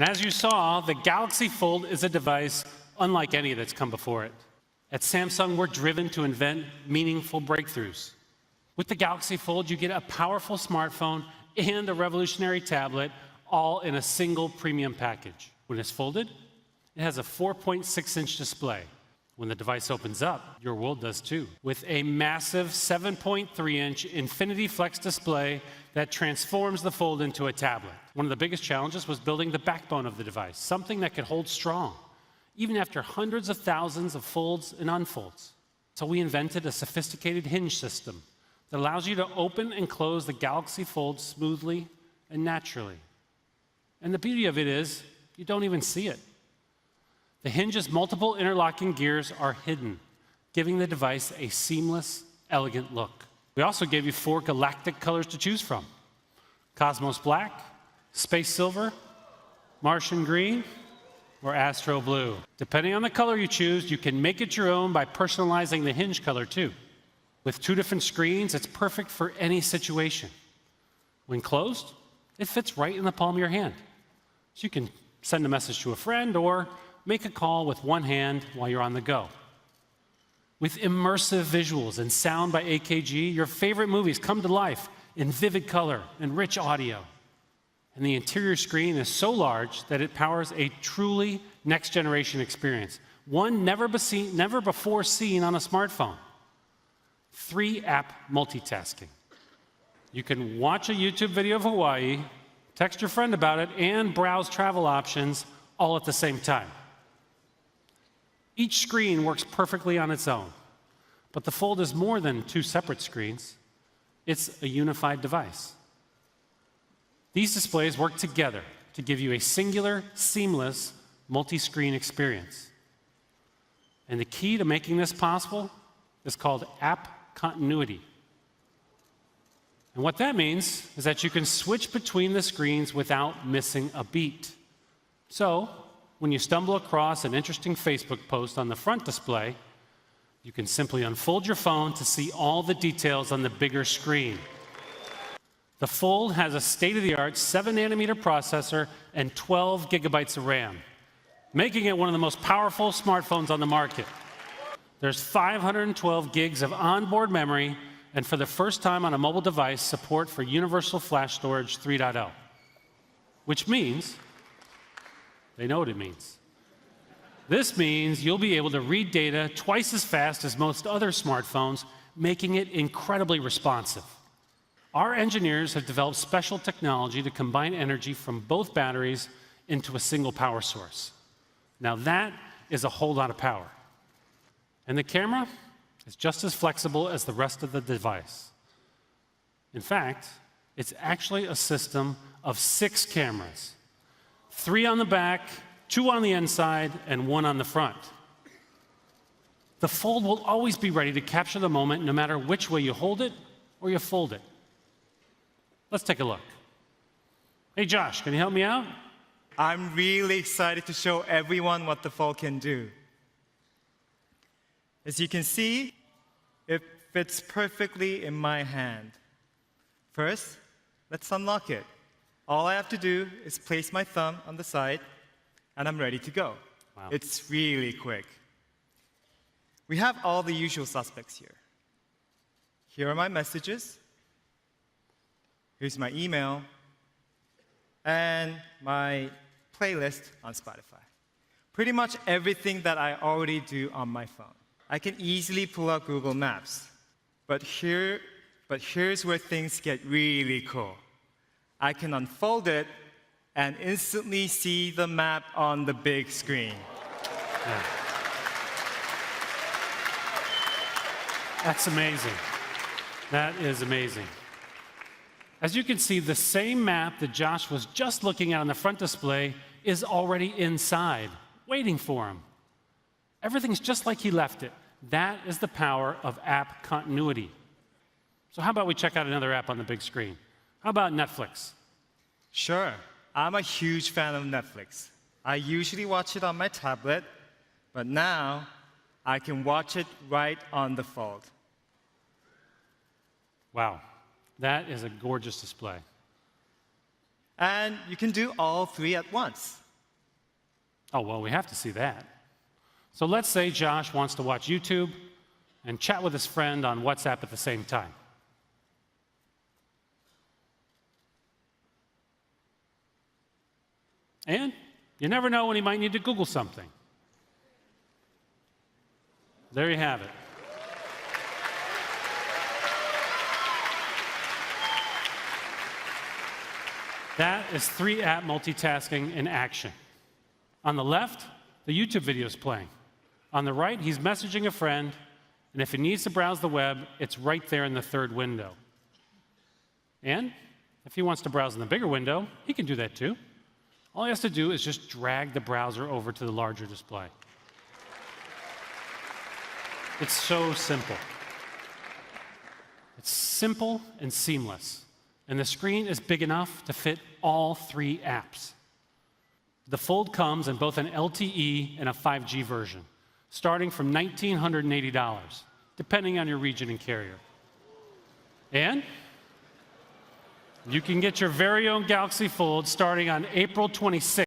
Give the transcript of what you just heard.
And as you saw, the Galaxy Fold is a device unlike any that's come before it. At Samsung, we're driven to invent meaningful breakthroughs. With the Galaxy Fold, you get a powerful smartphone and a revolutionary tablet, all in a single premium package. When it's folded, it has a 4.6-inch display. When the device opens up, your world does too, with a massive 7.3-inch Infinity Flex display that transforms the Fold into a tablet. One of the biggest challenges was building the backbone of the device, something that could hold strong, even after hundreds of thousands of folds and unfolds. So we invented a sophisticated hinge system that allows you to open and close the Galaxy Fold smoothly and naturally. And the beauty of it is, you don't even see it. The hinge's multiple interlocking gears are hidden, giving the device a seamless, elegant look. We also gave you 4 galactic colors to choose from: Cosmos Black, Space Silver, Martian Green, or Astro Blue. Depending on the color you choose, you can make it your own by personalizing the hinge color too. With 2 different screens, it's perfect for any situation. When closed, it fits right in the palm of your hand. So you can send a message to a friend or make a call with one hand while you're on the go. With immersive visuals and sound by AKG, your favorite movies come to life in vivid color and rich audio. And the interior screen is so large that it powers a truly next-generation experience, one never before seen on a smartphone. 3-app multitasking. You can watch a YouTube video of Hawaii, text your friend about it, and browse travel options all at the same time. Each screen works perfectly on its own, but the Fold is more than 2 separate screens. It's a unified device. These displays work together to give you a singular, seamless, multi-screen experience. And the key to making this possible is called app continuity. And what that means is that you can switch between the screens without missing a beat. So, when you stumble across an interesting Facebook post on the front display, you can simply unfold your phone to see all the details on the bigger screen. The Fold has a state-of-the-art 7-nanometer processor and 12 gigabytes of RAM, making it one of the most powerful smartphones on the market. There's 512 gigs of onboard memory, and for the first time on a mobile device, support for Universal Flash Storage 3.0, which means, they know what it means. This means you'll be able to read data twice as fast as most other smartphones, making it incredibly responsive. Our engineers have developed special technology to combine energy from both batteries into a single power source. Now that is a whole lot of power. And the camera is just as flexible as the rest of the device. In fact, it's actually a system of 6 cameras, 3 on the back, 2 on the inside, and 1 on the front. The Fold will always be ready to capture the moment no matter which way you hold it or you fold it. Let's take a look. Hey Josh, can you help me out? I'm really excited to show everyone what the Fold can do. As you can see, it fits perfectly in my hand. First, let's unlock it. All I have to do is place my thumb on the side, and I'm ready to go. Wow. It's really quick. We have all the usual suspects here. Here are my messages. Here's my email, and my playlist on Spotify. Pretty much everything that I already do on my phone. I can easily pull out Google Maps. But here's where things get really cool. I can unfold it and instantly see the map on the big screen. Yeah. That's amazing. That is amazing. As you can see, the same map that Josh was just looking at on the front display is already inside, waiting for him. Everything's just like he left it. That is the power of app continuity. So how about we check out another app on the big screen? How about Netflix? Sure. I'm a huge fan of Netflix. I usually watch it on my tablet, but now I can watch it right on the Fold. Wow. That is a gorgeous display. And you can do all 3 at once. Oh, well, we have to see that. So let's say Josh wants to watch YouTube and chat with his friend on WhatsApp at the same time. And you never know when he might need to Google something. There you have it. That is 3-app multitasking in action. On the left, the YouTube video is playing. On the right, he's messaging a friend, and if he needs to browse the web, it's right there in the third window. And if he wants to browse in the bigger window, he can do that too. All he has to do is just drag the browser over to the larger display. It's so simple. It's simple and seamless. And the screen is big enough to fit all 3 apps. The Fold comes in both an LTE and a 5G version, starting from $1,980, depending on your region and carrier. And you can get your very own Galaxy Fold starting on April 26th.